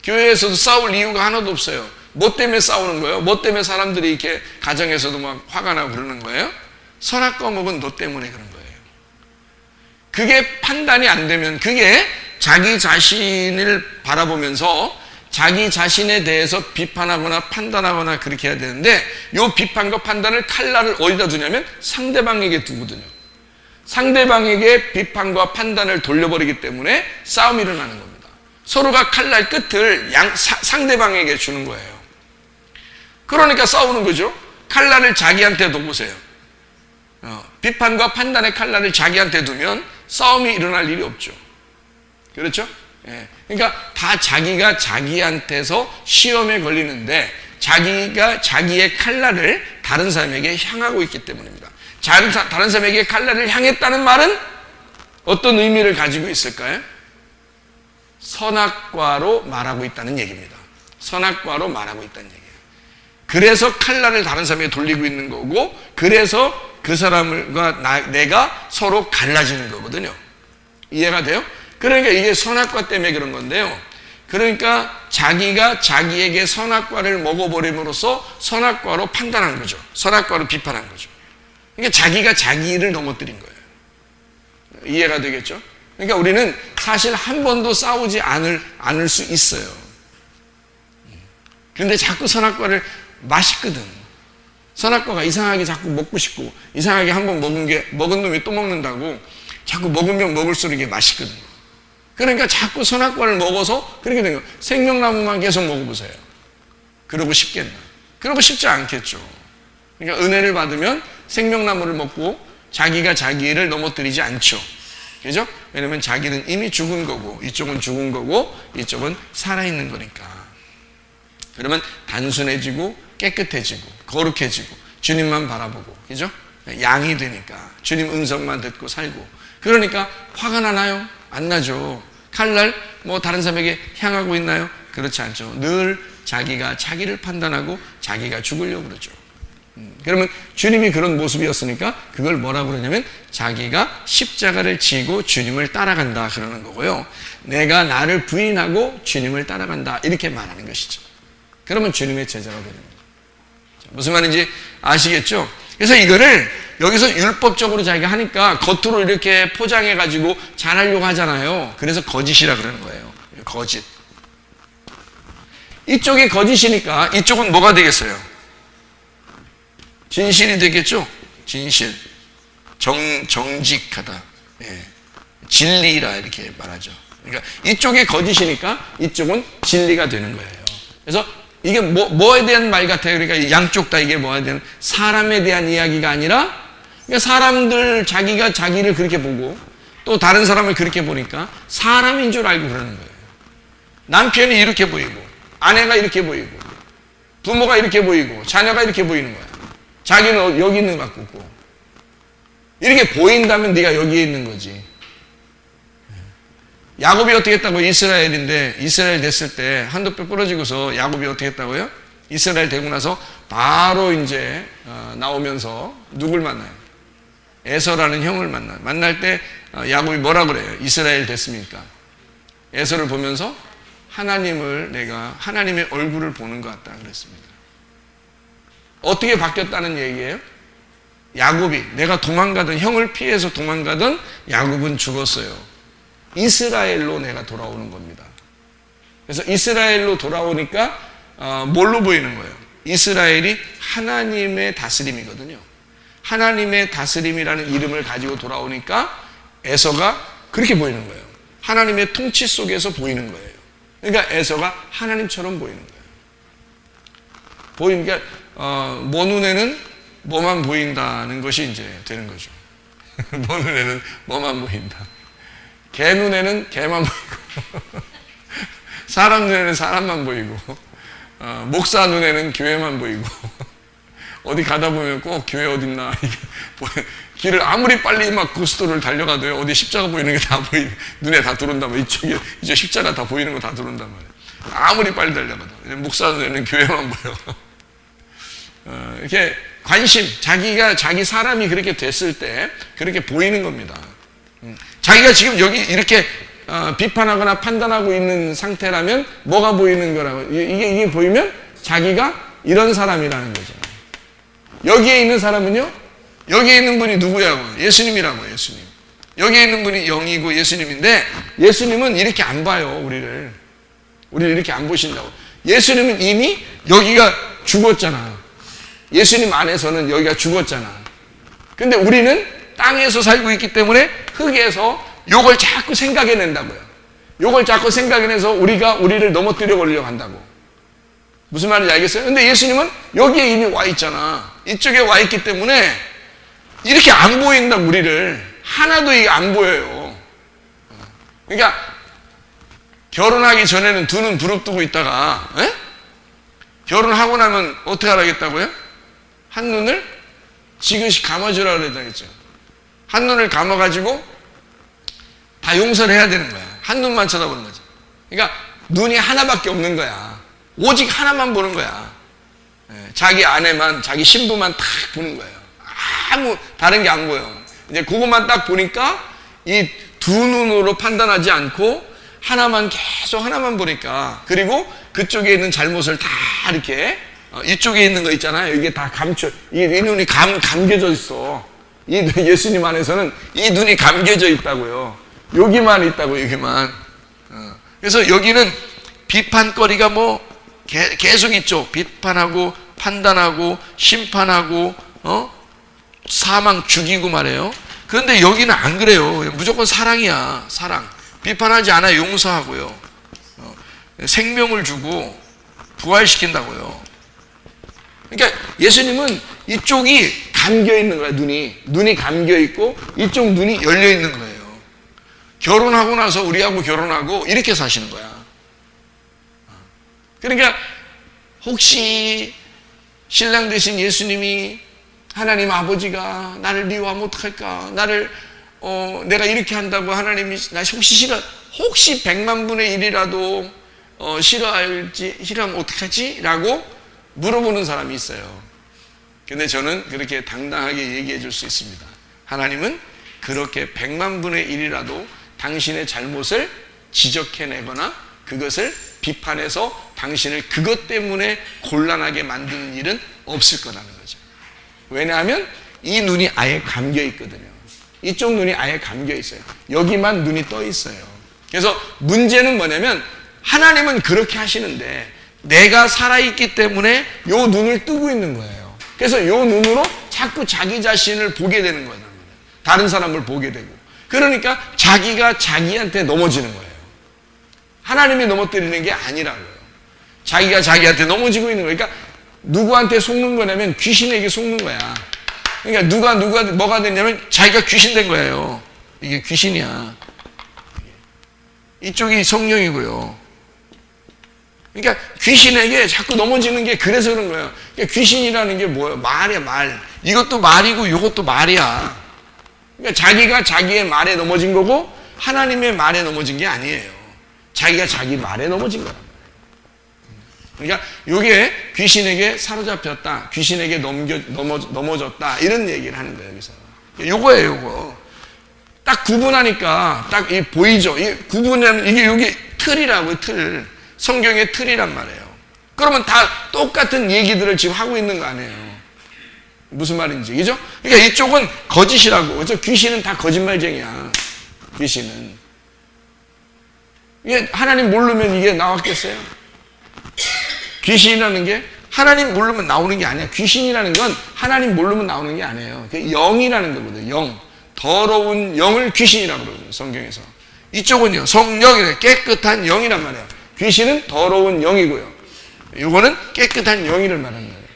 교회에서도 싸울 이유가 하나도 없어요. 뭐 때문에 싸우는 거예요? 뭐 때문에 사람들이 이렇게 가정에서도 막 화가 나고 그러는 거예요? 선악과 먹은 너 때문에 그런 거예요. 그게 판단이 안 되면 그게 자기 자신을 바라보면서 자기 자신에 대해서 비판하거나 판단하거나 그렇게 해야 되는데 이 비판과 판단을 칼날을 어디다 두냐면 상대방에게 두거든요. 상대방에게 비판과 판단을 돌려버리기 때문에 싸움이 일어나는 겁니다. 서로가 칼날 끝을 상대방에게 주는 거예요. 그러니까 싸우는 거죠. 칼날을 자기한테 둬보세요. 비판과 판단의 칼날을 자기한테 두면 싸움이 일어날 일이 없죠. 그렇죠? 예. 그러니까 다 자기가 자기한테서 시험에 걸리는데 자기가 자기의 칼날을 다른 사람에게 향하고 있기 때문입니다. 다른 사람에게 칼날을 향했다는 말은 어떤 의미를 가지고 있을까요? 선악과로 말하고 있다는 얘기입니다. 선악과로 말하고 있다는 얘기예요. 그래서 칼날을 다른 사람에게 돌리고 있는 거고 그래서 그 사람과 내가 서로 갈라지는 거거든요. 이해가 돼요? 그러니까 이게 선악과 때문에 그런 건데요. 그러니까 자기가 자기에게 선악과를 먹어버림으로써 선악과로 판단한 거죠. 선악과로 비판한 거죠. 그러니까 자기가 자기를 넘어뜨린 거예요. 이해가 되겠죠? 그러니까 우리는 사실 한 번도 싸우지 않을 수 있어요. 그런데 자꾸 선악과를 맛있거든. 선악과가 이상하게 자꾸 먹고 싶고 이상하게 한 번 먹은 놈이 또 먹는다고 자꾸 먹으면 먹을수록 이게 맛있거든. 그러니까 자꾸 선악과를 먹어서 그렇게 된 거예요. 생명나무만 계속 먹어보세요. 그러고 싶겠나? 그러고 싶지 않겠죠. 그러니까 은혜를 받으면 생명나무를 먹고 자기가 자기를 넘어뜨리지 않죠. 그죠? 왜냐면 자기는 이미 죽은 거고 이쪽은 죽은 거고 이쪽은 살아있는 거니까. 그러면 단순해지고 깨끗해지고 거룩해지고 주님만 바라보고 그죠? 양이 되니까 주님 음성만 듣고 살고 그러니까 화가 나나요? 안 나죠. 칼날 뭐 다른 사람에게 향하고 있나요? 그렇지 않죠. 늘 자기가 자기를 판단하고 자기가 죽으려고 그러죠. 그러면 주님이 그런 모습이었으니까 그걸 뭐라고 그러냐면 자기가 십자가를 지고 주님을 따라간다 그러는 거고요. 내가 나를 부인하고 주님을 따라간다 이렇게 말하는 것이죠. 그러면 주님의 제자가 되는 거예요. 무슨 말인지 아시겠죠? 그래서 이거를 여기서 율법적으로 자기가 하니까 겉으로 이렇게 포장해가지고 잘하려고 하잖아요. 그래서 거짓이라 그러는 거예요. 거짓. 이쪽이 거짓이니까 이쪽은 뭐가 되겠어요? 진실이 되겠죠? 진실. 정직하다. 예. 진리라 이렇게 말하죠. 그러니까 이쪽이 거짓이니까 이쪽은 진리가 되는 거예요. 그래서 이게 뭐에 대한 말 같아요? 그러니까 양쪽 다 이게 뭐에 대한 사람에 대한 이야기가 아니라 그러니까 사람들 자기가 자기를 그렇게 보고 또 다른 사람을 그렇게 보니까 사람인 줄 알고 그러는 거예요. 남편이 이렇게 보이고 아내가 이렇게 보이고 부모가 이렇게 보이고 자녀가 이렇게 보이는 거야. 자기는 여기 있는 것 같고 이렇게 보인다면 네가 여기에 있는 거지. 야곱이 어떻게 했다고? 이스라엘인데 이스라엘 됐을 때 한두 뼈 부러지고서 야곱이 어떻게 했다고요? 이스라엘 되고 나서 바로 이제 나오면서 누굴 만나요? 에서라는 형을 만나요. 만날 때 야곱이 뭐라 그래요? 이스라엘 됐습니까? 에서를 보면서 내가 하나님의 얼굴을 보는 것 같다 그랬습니다. 어떻게 바뀌었다는 얘기예요? 야곱이 내가 도망가던 형을 피해서 도망가던 야곱은 죽었어요. 이스라엘로 내가 돌아오는 겁니다. 그래서 이스라엘로 돌아오니까 뭘로 보이는 거예요? 이스라엘이 하나님의 다스림이거든요. 하나님의 다스림이라는 이름을 가지고 돌아오니까 에서가 그렇게 보이는 거예요. 하나님의 통치 속에서 보이는 거예요. 그러니까 에서가 하나님처럼 보이는 거예요. 보이니까 뭐 눈에는 뭐만 보인다는 것이 이제 되는 거죠. 뭐 눈에는 뭐만 보인다. 개 눈에는 개만 보이고 사람 눈에는 사람만 보이고 목사 눈에는 교회만 보이고 어디 가다 보면 꼭 교회 어딨나 길을 아무리 빨리 막 고속도로를 달려가도요 어디 십자가 보이는 게 다 눈에 다 들어온단 말이에요. 이제 십자가 다 보이는 거 다 들어온단 말이에요. 아무리 빨리 달려가도 목사 눈에는 교회만 보여. 이렇게 관심 자기 사람이 그렇게 됐을 때 그렇게 보이는 겁니다. 자기가 지금 여기 이렇게 비판하거나 판단하고 있는 상태라면 뭐가 보이는 거라고? 이게 보이면 자기가 이런 사람이라는 거죠. 여기에 있는 사람은요? 여기에 있는 분이 누구냐고? 예수님이라고. 예수님. 여기에 있는 분이 영이고 예수님인데 예수님은 이렇게 안 봐요. 우리를 이렇게 안 보신다고. 예수님은 이미 여기가 죽었잖아. 예수님 안에서는 여기가 죽었잖아. 근데 우리는 땅에서 살고 있기 때문에 흙에서 요걸 자꾸 생각해낸다고요. 요걸 자꾸 생각해내서 우리를 넘어뜨려 버리려고 한다고. 무슨 말인지 알겠어요? 근데 예수님은 여기에 이미 와 있잖아. 이쪽에 와 있기 때문에 이렇게 안 보인다, 우리를. 하나도 이게 안 보여요. 그러니까 결혼하기 전에는 두 눈 부릅뜨고 있다가 결혼하고 나면 어떻게 하라겠다고요? 한 눈을 지그시 감아주라 그랬다겠죠. 한 눈을 감아가지고 다 용서를 해야 되는 거야. 한 눈만 쳐다보는 거지. 그러니까 눈이 하나밖에 없는 거야. 오직 하나만 보는 거야. 자기 아내만, 자기 신부만 딱 보는 거예요. 아무 다른 게 안 보여. 이제 그것만 딱 보니까 이 두 눈으로 판단하지 않고 계속 하나만 보니까, 그리고 그쪽에 있는 잘못을 다 이렇게 이쪽에 있는 거 있잖아요. 이게 다 이 눈이 감겨져 있어. 이 예수님 안에서는 이 눈이 감겨져 있다고요. 여기만 있다고, 여기만. 그래서 여기는 비판거리가 계속 있죠. 비판하고 판단하고 심판하고 사망 죽이고 말해요. 그런데 여기는 안 그래요. 무조건 사랑이야. 사랑. 비판하지 않아 용서하고요. 생명을 주고 부활시킨다고요. 그러니까 예수님은 이쪽이 감겨 있는 거야. 눈이 감겨 있고 이쪽 눈이 열려 있는 거예요. 결혼하고 나서 우리하고 결혼하고 이렇게 사시는 거야. 그러니까 혹시 신랑 되신 예수님이, 하나님 아버지가 나를 미워하면 어떡할까? 내가 이렇게 한다고 하나님이 나 혹시 100만 분의 1이라도 싫어하면 어떡하지? 라고 물어보는 사람이 있어요. 근데 저는 그렇게 당당하게 얘기해 줄 수 있습니다. 하나님은 그렇게 100만 분의 1이라도 당신의 잘못을 지적해내거나 그것을 비판해서 당신을 그것 때문에 곤란하게 만드는 일은 없을 거라는 거죠. 왜냐하면 이 눈이 아예 감겨 있거든요. 이쪽 눈이 아예 감겨 있어요. 여기만 눈이 떠 있어요. 그래서 문제는 뭐냐면 하나님은 그렇게 하시는데 내가 살아있기 때문에 요 눈을 뜨고 있는 거예요. 그래서 요 눈으로 자꾸 자기 자신을 보게 되는 거예요. 다른 사람을 보게 되고. 그러니까 자기가 자기한테 넘어지는 거예요. 하나님이 넘어뜨리는 게 아니라고요. 자기가 자기한테 넘어지고 있는 거예요. 그러니까 누구한테 속는 거냐면 귀신에게 속는 거야. 그러니까 누가 뭐가 됐냐면 자기가 귀신 된 거예요. 이게 귀신이야. 이쪽이 성령이고요. 그러니까 귀신에게 자꾸 넘어지는 게 그래서 그런 거예요. 그러니까 귀신이라는 게 뭐예요? 말이야, 말. 이것도 말이고 이것도 말이야. 그러니까 자기가 자기의 말에 넘어진 거고 하나님의 말에 넘어진 게 아니에요. 자기가 자기 말에 넘어진 거란 말이에요. 그러니까 이게 귀신에게 사로잡혔다, 귀신에게 넘어졌다 이런 얘기를 하는 거예요. 여기서 요거예요. 요거 딱 구분하니까 딱 이 보이죠. 이 구분하면 이게 여기 틀이라고요. 틀. 성경의 틀이란 말이에요. 그러면 다 똑같은 얘기들을 지금 하고 있는 거 아니에요. 무슨 말인지, 그죠? 그러니까 이쪽은 거짓이라고. 그래서 귀신은 다 거짓말쟁이야. 귀신은. 이게 하나님 모르면 이게 나왔겠어요? 귀신이라는 게 하나님 모르면 나오는 게 아니야. 귀신이라는 건 하나님 모르면 나오는 게 아니에요. 영이라는 거거든요. 영. 더러운 영을 귀신이라고 그러거든요. 성경에서. 이쪽은요. 성령이래. 깨끗한 영이란 말이에요. 귀신은 더러운 영이고요. 이거는 깨끗한 영이를 말하는 거예요.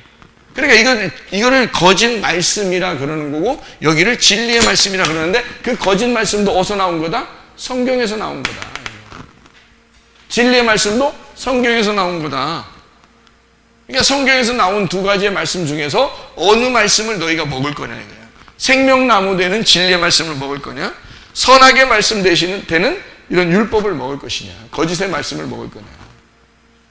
그러니까 이거를 거짓 말씀이라 그러는 거고 여기를 진리의 말씀이라 그러는데 그 거짓 말씀도 어디서 나온 거다? 성경에서 나온 거다. 진리의 말씀도 성경에서 나온 거다. 그러니까 성경에서 나온 두 가지의 말씀 중에서 어느 말씀을 너희가 먹을 거냐 이거야. 생명나무 되는 진리의 말씀을 먹을 거냐? 선악의 말씀 되는 이런 율법을 먹을 것이냐? 거짓의 말씀을 먹을 거냐?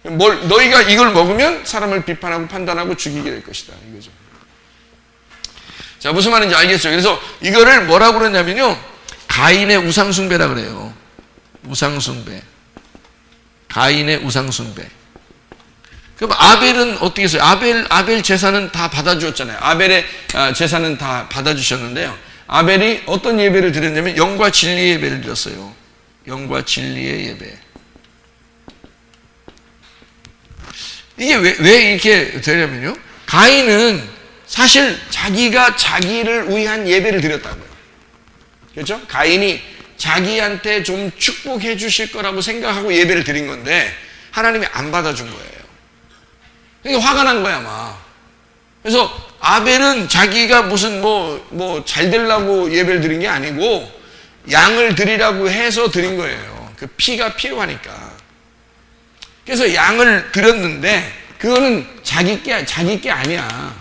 너희가 이걸 먹으면 사람을 비판하고 판단하고 죽이게 될 것이다. 이거죠. 자, 무슨 말인지 알겠죠? 그래서 이거를 뭐라고 그러냐면요. 가인의 우상숭배라 그래요. 우상숭배. 가인의 우상숭배. 그럼 아벨은 어떻게 했어요? 아벨 제사는 다 받아주었잖아요. 아벨의 제사는 다 받아주셨는데요. 아벨이 어떤 예배를 드렸냐면 영과 진리의 예배를 드렸어요. 영과 진리의 예배. 이게 왜 이렇게 되냐면요. 가인은 사실 자기가 자기를 위한 예배를 드렸다고요. 그렇죠? 가인이 자기한테 좀 축복해 주실 거라고 생각하고 예배를 드린 건데 하나님이 안 받아준 거예요. 그러니까 화가 난 거야, 아마. 그래서 아벨은 자기가 무슨 잘 되려고 예배를 드린 게 아니고 양을 드리라고 해서 드린 거예요. 그 피가 필요하니까. 그래서 양을 드렸는데 그거는 자기 게 아니야.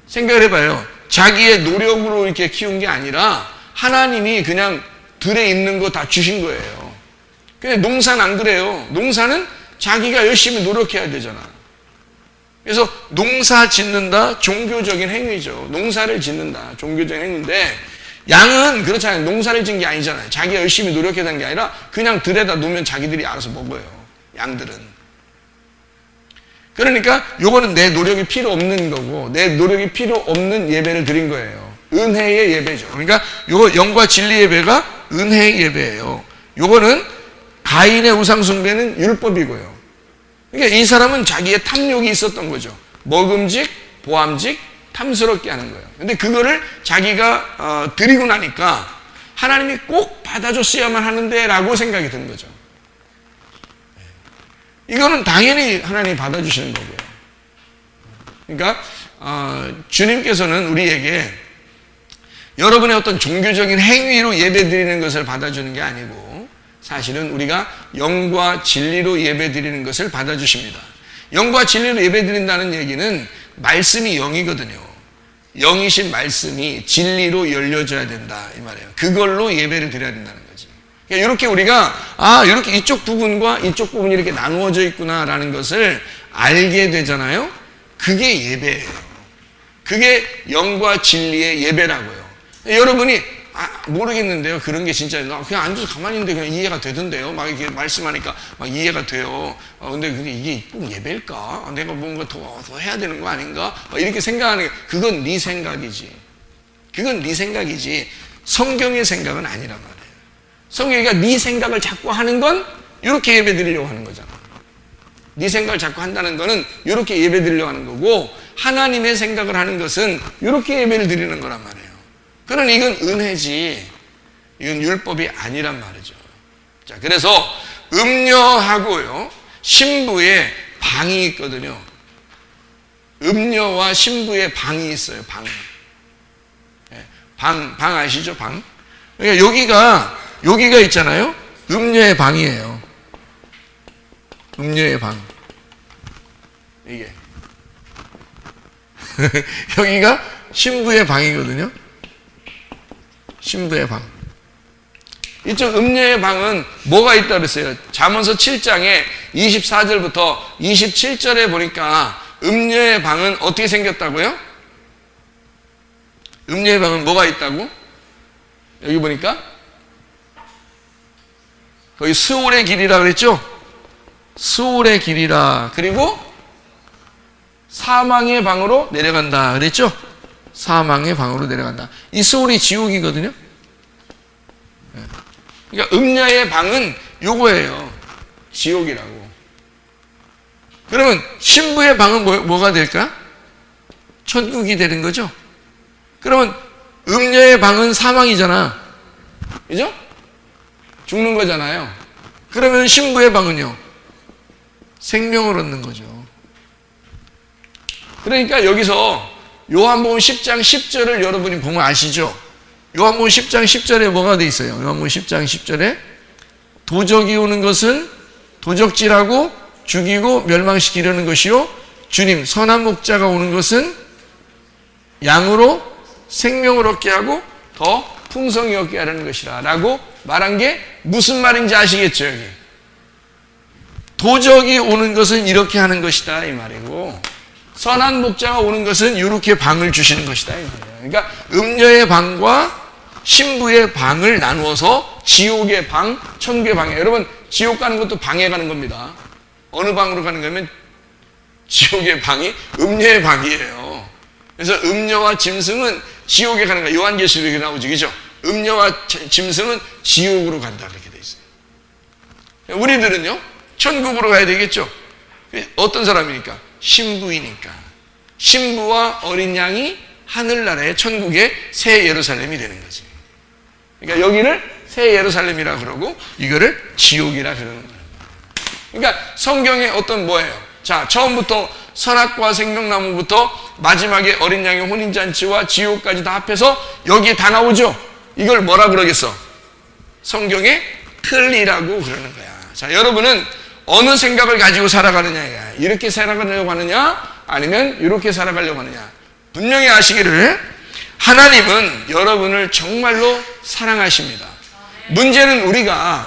생각을 해봐요. 자기의 노력으로 이렇게 키운 게 아니라 하나님이 그냥 들에 있는 거 다 주신 거예요. 근데 농사는 안 그래요. 농사는 자기가 열심히 노력해야 되잖아. 그래서 농사 짓는다 종교적인 행위죠. 농사를 짓는다 종교적인 행위인데 양은 그렇잖아요. 농사를 짓는 게 아니잖아요. 자기가 열심히 노력해야 되는 게 아니라 그냥 들에다 놓으면 자기들이 알아서 먹어요. 양들은. 그러니까 요거는 내 노력이 필요 없는 거고 내 노력이 필요 없는 예배를 드린 거예요. 은혜의 예배죠. 그러니까 요거 영과 진리 예배가 은혜의 예배예요. 요거는 가인의 우상숭배는 율법이고요. 그러니까 이 사람은 자기의 탐욕이 있었던 거죠. 먹음직, 보암직, 탐스럽게 하는 거예요. 근데 그거를 자기가 드리고 나니까 하나님이 꼭 받아줬어야만 하는데 라고 생각이 든 거죠. 이거는 당연히 하나님이 받아주시는 거고요. 그러니까 주님께서는 우리에게 여러분의 어떤 종교적인 행위로 예배드리는 것을 받아주는 게 아니고 사실은 우리가 영과 진리로 예배드리는 것을 받아주십니다. 영과 진리로 예배드린다는 얘기는 말씀이 영이거든요. 영이신 말씀이 진리로 열려져야 된다 이 말이에요. 그걸로 예배를 드려야 된다는 거지. 그러니까 이렇게 우리가 이렇게 이쪽 부분과 이쪽 부분이 이렇게 나누어져 있구나라는 것을 알게 되잖아요. 그게 예배예요. 그게 영과 진리의 예배라고요. 여러분이 모르겠는데요. 그런 게 진짜 그냥 앉아서 가만히 있는데 그냥 이해가 되던데요. 막 이렇게 말씀하니까 막 이해가 돼요. 근데 이게 꼭 예배일까? 내가 뭔가 더 해야 되는 거 아닌가? 이렇게 생각하는 게 그건 네 생각이지. 그건 네 생각이지. 성경의 생각은 아니란 말이에요. 성경이가 네 생각을 자꾸 하는 건 이렇게 예배 드리려고 하는 거잖아. 네 생각을 자꾸 한다는 거는 이렇게 예배 드리려고 하는 거고, 하나님의 생각을 하는 것은 이렇게 예배를 드리는 거란 말이에요. 그러나 이건 은혜지, 이건 율법이 아니란 말이죠. 자, 그래서 음녀하고요, 신부의 방이 있거든요. 음녀와 신부의 방이 있어요. 방 아시죠? 방. 그러니까 여기가 있잖아요. 음녀의 방이에요. 음녀의 방. 이게 여기가 신부의 방이거든요. 신부의 방. 이쪽 음녀의 방은 뭐가 있다고 그랬어요? 잠언서 7장에 24절부터 27절에 보니까 음녀의 방은 어떻게 생겼다고요? 음녀의 방은 뭐가 있다고? 여기 보니까 거기 스올의 길이라 그랬죠? 스올의 길이라. 그리고 사망의 방으로 내려간다 그랬죠? 사망의 방으로 내려간다. 이 스올이 지옥이거든요. 그러니까 음녀의 방은 요거예요. 지옥이라고. 그러면 신부의 방은 뭐가 될까? 천국이 되는 거죠. 그러면 음녀의 방은 사망이잖아. 그죠? 죽는 거잖아요. 그러면 신부의 방은요? 생명을 얻는 거죠. 그러니까 여기서 요한복음 10장 10절을 여러분이 보면 아시죠? 요한복음 10장 10절에 뭐가 돼 있어요? 요한복음 10장 10절에 도적이 오는 것은 도적질하고 죽이고 멸망시키려는 것이요, 주님 선한 목자가 오는 것은 양으로 생명을 얻게 하고 더 풍성히 얻게 하려는 것이라 라고 말한 게 무슨 말인지 아시겠죠? 여기 도적이 오는 것은 이렇게 하는 것이다 이 말이고, 선한 목자가 오는 것은 이렇게 방을 주시는 것이다 이 말이에요. 그러니까 음녀의 방과 신부의 방을 나누어서 지옥의 방, 천국의 방이에요. 여러분, 지옥 가는 것도 방에 가는 겁니다. 어느 방으로 가는 거면 지옥의 방이 음녀의 방이에요. 그래서 음녀와 짐승은 지옥에 가는 거예요. 요한계시록에 나오죠, 그죠? 음녀와 짐승은 지옥으로 간다 그렇게 돼 있어요. 우리들은요, 천국으로 가야 되겠죠. 어떤 사람이니까? 신부이니까. 신부와 어린 양이 하늘나라의 천국의 새 예루살렘이 되는 거지. 그러니까 여기를 새 예루살렘이라 그러고 이거를 지옥이라 그러는 거예요. 그러니까 성경에 어떤 뭐예요? 자, 처음부터 선악과 생명나무부터 마지막에 어린 양의 혼인잔치와 지옥까지 다 합해서 여기에 다 나오죠. 이걸 뭐라 그러겠어? 성경의 틀이라고 그러는 거야. 자, 여러분은 어느 생각을 가지고 살아가느냐야. 이렇게 살아가려고 하느냐 아니면 이렇게 살아가려고 하느냐. 분명히 아시기를, 하나님은 여러분을 정말로 사랑하십니다. 문제는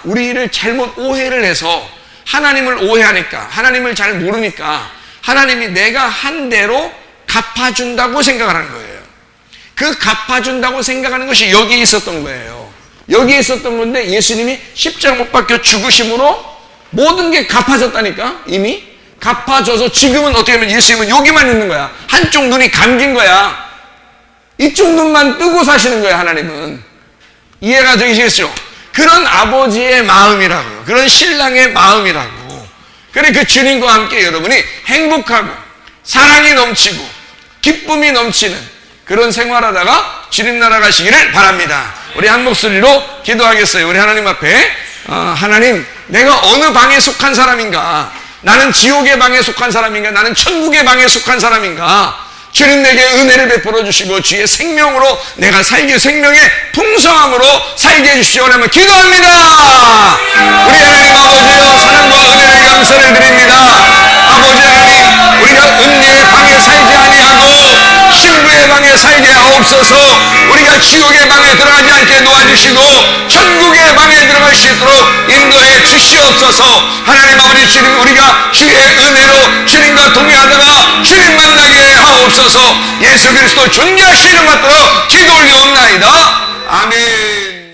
우리를 잘못 오해를 해서 하나님을 오해하니까, 하나님을 잘 모르니까 하나님이 내가 한 대로 갚아준다고 생각하는 거예요. 그 갚아준다고 생각하는 것이 여기에 있었던 거예요. 여기에 있었던 건데 예수님이 십자가 못 박혀 죽으심으로 모든 게 갚아졌다니까. 이미 갚아져서 지금은 어떻게 하면 예수님은 여기만 있는 거야. 한쪽 눈이 감긴 거야. 이쪽 눈만 뜨고 사시는 거야. 하나님은. 이해가 되시겠죠? 그런 아버지의 마음이라고요. 그런 신랑의 마음이라고. 그래, 그 주님과 함께 여러분이 행복하고 사랑이 넘치고 기쁨이 넘치는 그런 생활하다가 주님 나라 가시기를 바랍니다. 우리 한 목소리로 기도하겠어요. 우리 하나님 앞에, 하나님, 내가 어느 방에 속한 사람인가? 나는 지옥의 방에 속한 사람인가? 나는 천국의 방에 속한 사람인가? 주님 내게 은혜를 베풀어 주시고 주의 생명으로 내가 살게, 생명의 풍성함으로 살게 해주시오. 하나님 기도합니다. 우리 하나님 아버지여, 사랑과 은혜를 감사를 드립니다. 아버지 하나님, 우리가 음녀의 방에 살지 아니하고 신부의 방에 살게 하옵소서. 우리가 지옥의 방에 들어가지 않게 도와주시고 천국의 방에 들어갈 수 있도록 인도해 주시옵소서. 하나님 아버지, 주님, 우리가 주의 은혜로 주님과 동행하다가 주님 만나게 하옵소서. 주옵소서. 예수 그리스도 존귀하신 이름 받들어 기도 올리옵나이다. 아멘.